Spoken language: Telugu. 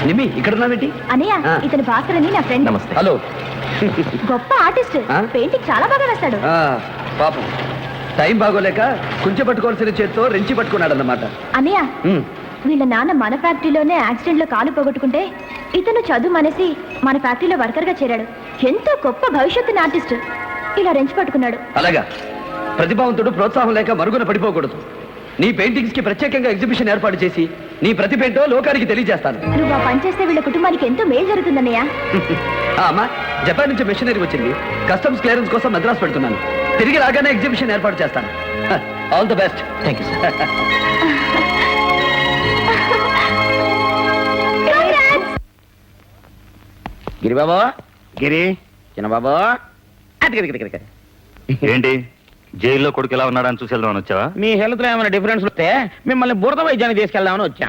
నిమి ఇక్కడ ఉన్నావేంటి? అనయ్య ఇతను భాస్కర్ అని నా ఫ్రెండ్. నమస్తే. హలో. గొప్ప ఆర్టిస్ట్, పెయింటింగ్ చాలా బాగా వేస్తాడు. పాపం టైం బాగోలేక కుంచె పట్టుకోవాల్సిన చేత్తో రెంచి పట్టుకున్నాడు అన్నమాట. అనయ్య వీళ్ళ నాన్న మన ఫ్యాక్టరీలోనే యాక్సిడెంట్ లో కాలు పోగొట్టుకుంటే ఇతను చదువు మానేసి మన ఫ్యాక్టరీలో వర్కర్ గా చేరాడు. ఎంతో గొప్ప భవిష్యత్తు ఆర్టిస్ట్ ఇలా రెంచి పట్టుకున్నాడు. అలాగా, ప్రతిభావంతుడు ప్రోత్సాహం లేక మరుగున పడిపోకూడదు. నీ పెయింటింగ్స్ కి ప్రత్యేకంగా ఎగ్జిబిషన్ ఏర్పాటు చేసి నీ ప్రతిభేంటో లోకానికి తెలియజేస్తాను. నువ్వు ఆ పని చేస్తే వీళ్ళ కుటుంబానికి ఎంతో మేలు జరుగుతుందన్నయ్య. అమ్మా, జపాన్ నుంచి మెషినరీ వచ్చింది. కస్టమ్స్ క్లియరెన్స్ కోసం మద్రాసు పెడుతున్నాను. తిరిగి రాగానే ఎగ్జిబిషన్ ఏర్పాటు చేస్తాను. All the best. Thank you sir. Giribabu, Giri, Chinnababu, ఏంటి జైల్లో కొడుకు ఎలా ఉన్నాడని చూసి వెళ్దామని వచ్చావా? మీ హెల్త్ లో ఏమైనా డిఫరెన్స్ వస్తే మిమ్మల్ని బురద వైద్యానికి తీసుకెళ్దామని వచ్చా.